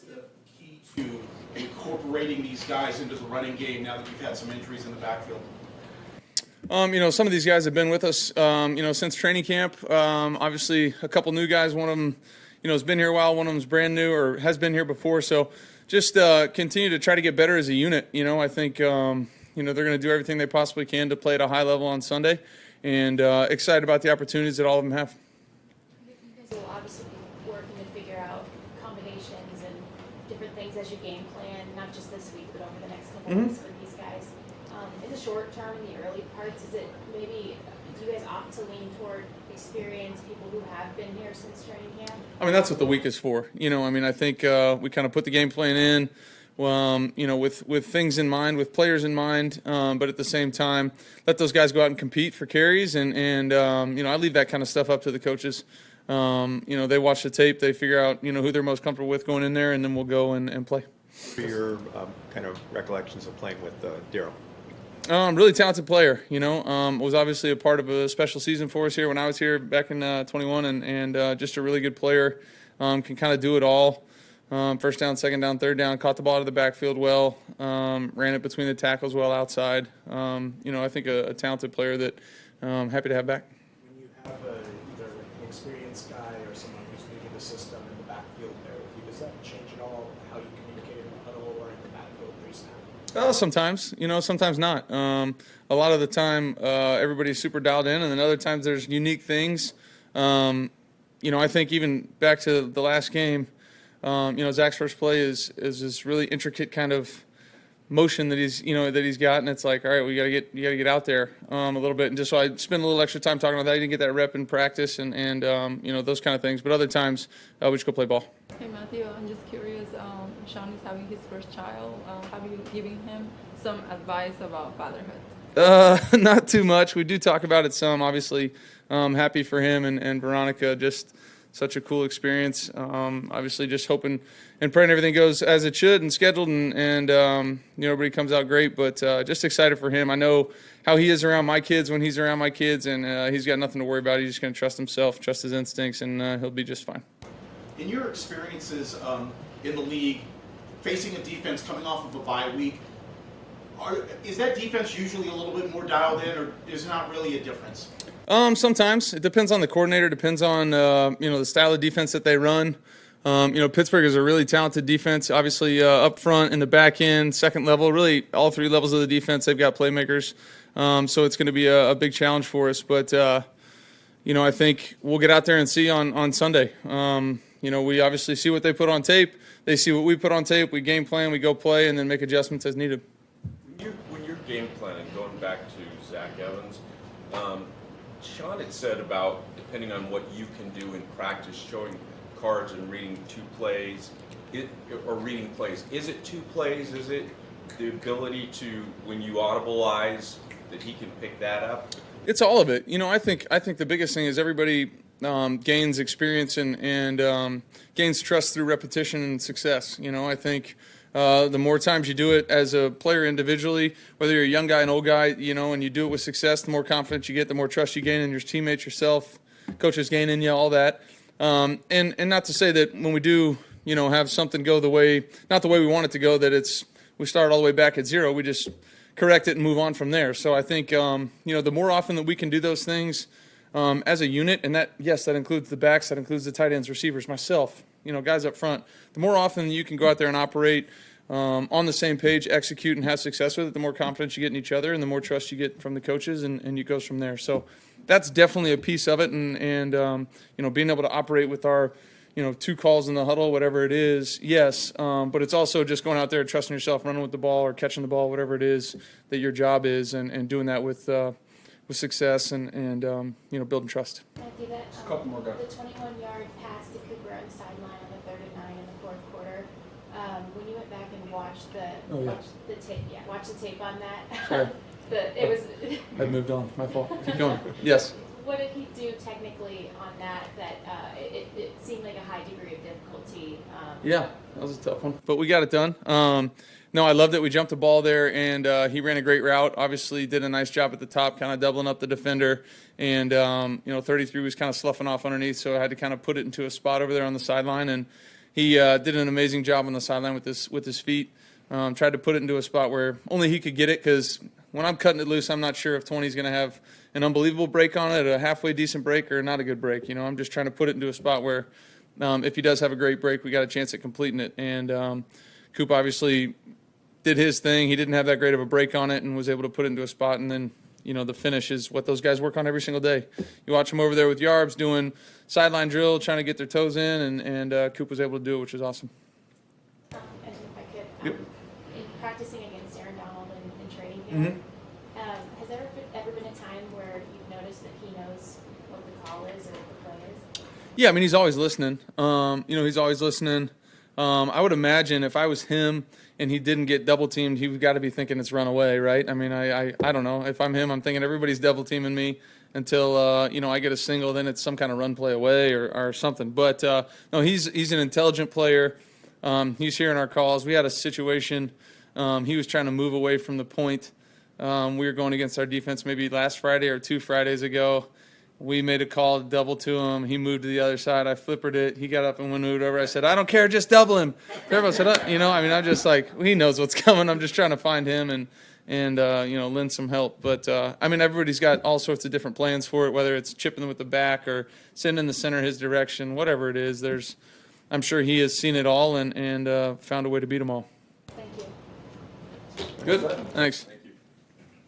the key to incorporating these guys into the running game now that you've had some injuries in the backfield? Some of these guys have been with us, since training camp. Obviously, a couple new guys. One of them, has been here a while. One of them's brand new or has been here before. So just continue to try to get better as a unit. I think, they're going to do everything they possibly can to play at a high level on Sunday, and excited about the opportunities that all of them have. You guys will obviously be working to figure out combinations and different things as you game plan, not just this week, but over the next couple weeks with these guys. In the short term, in the early parts, is it maybe, do you guys opt to lean toward experienced people who have been here since training camp? That's what the week is for. I think we kind of put the game plan in, with things in mind, with players in mind, but at the same time, let those guys go out and compete for carries, and I leave that kind of stuff up to the coaches. They watch the tape, they figure out, who they're most comfortable with going in there, and then we'll go and play. What are your kind of recollections of playing with Darrell? Really talented player, was obviously a part of a special season for us here when I was here back in 21, and just a really good player, can kind of do it all. First down, second down, third down, caught the ball out of the backfield well, ran it between the tackles well outside. I think a talented player that I'm happy to have back. When you have either an experienced guy or someone who's new to the system in the backfield there with you, does that change at all how you communicate in the huddle or in the backfield pre-snap? Sometimes, sometimes not. A lot of the time, everybody's super dialed in, and then other times there's unique things. I think even back to the last game, Zach's first play is this really intricate kind of motion that he's got, and it's like, all right, you gotta get out there a little bit, and just so I spend a little extra time talking about that. I didn't get that rep in practice, and those kind of things. But other times, we just go play ball. Hey Matthew, I'm just curious. Sean is having his first child. Have you given him some advice about fatherhood? Not too much. We do talk about it some. Obviously, happy for him and Veronica. Just such a cool experience. Obviously, just hoping and praying everything goes as it should and scheduled, and everybody comes out great. But just excited for him. I know how he is around my kids when he's around my kids, and he's got nothing to worry about. He's just going to trust himself, trust his instincts, and he'll be just fine. In your experiences in the league, facing a defense coming off of a bye week, is that defense usually a little bit more dialed in, or is not really a difference? Sometimes. It depends on the coordinator, depends on the style of defense that they run. Pittsburgh is a really talented defense, obviously up front, in the back end, second level, really all three levels of the defense. They've got playmakers, so it's going to be a big challenge for us. But, I think we'll get out there and see on Sunday. We obviously see what they put on tape. They see what we put on tape. We game plan, we go play, and then make adjustments as needed. When you're game planning, going back to Zach Evans, Sean had said about, depending on what you can do in practice, showing cards and reading two plays, or reading plays. Is it two plays? Is it the ability to, when you audibilize, that he can pick that up? It's all of it. I think the biggest thing is everybody gains experience and gains trust through repetition and success. I think the more times you do it as a player individually, whether you're a young guy, an old guy, and you do it with success, the more confidence you get, the more trust you gain in your teammates, yourself, coaches gain in you, all that. And not to say that when we do, have something go not the way we want it to go, that we start all the way back at zero. We just correct it and move on from there. So I think, the more often that we can do those things as a unit, and that includes the backs, that includes the tight ends, receivers, myself, guys up front, the more often you can go out there and operate on the same page, execute, and have success with it, the more confidence you get in each other and the more trust you get from the coaches, and it goes from there. So that's definitely a piece of it, and being able to operate with our, two calls in the huddle, whatever it is, yes, but it's also just going out there, trusting yourself, running with the ball or catching the ball, whatever it is that your job is, and doing that with success and building trust. Matthew, Just a couple more guys. The 21-yard pass to Cooper on the sideline on the 3rd and 9 in the fourth quarter. When you went back and watched the tape on that, Sorry. I moved on. My fault. Keep going. Yes. What did he do technically on that it seemed like a high degree of difficulty? Yeah, that was a tough one, but we got it done. No, I love that we jumped the ball there, and he ran a great route. Obviously, did a nice job at the top, kind of doubling up the defender. And 33 was kind of sloughing off underneath, so I had to kind of put it into a spot over there on the sideline. And he did an amazing job on the sideline with his feet. Tried to put it into a spot where only he could get it, because when I'm cutting it loose, I'm not sure if 20 is going to have an unbelievable break on it, a halfway decent break, or not a good break. You know, I'm just trying to put it into a spot where if he does have a great break, we got a chance at completing it. And Coop obviously did his thing. He didn't have that great of a break on it and was able to put it into a spot. And then, you know, the finish is what those guys work on every single day. You watch them over there with Yarbs doing sideline drill, trying to get their toes in, and Coop was able to do it, which was awesome. And if I could, Yep. in practicing against Aaron Donald in training camp, has there ever been a time where you've noticed that he knows what the call is or what the play is? Yeah, I mean, he's always listening. You know, he's always listening. I would imagine if I was him and he didn't get double teamed, he would got to be thinking it's run away, right? I mean, I don't know. If I'm him, I'm thinking everybody's double teaming me until you know, I get a single, then it's some kind of run play away or something. But no, he's an intelligent player. He's hearing our calls. We had a situation. He was trying to move away from the point. We were going against our defense maybe last Friday or 2 Fridays ago. We made a call to double to him. He moved to the other side. I flippered it. He got up and moved over. I said, I don't care, just double him. Everybody said, you know, I mean, I'm just like, he knows what's coming. I'm just trying to find him and you know, lend some help. But, I mean, everybody's got all sorts of different plans for it, whether it's chipping them with the back or sending the center his direction, whatever it is. I'm sure he has seen it all and found a way to beat them all. Thank you. Good? Thanks.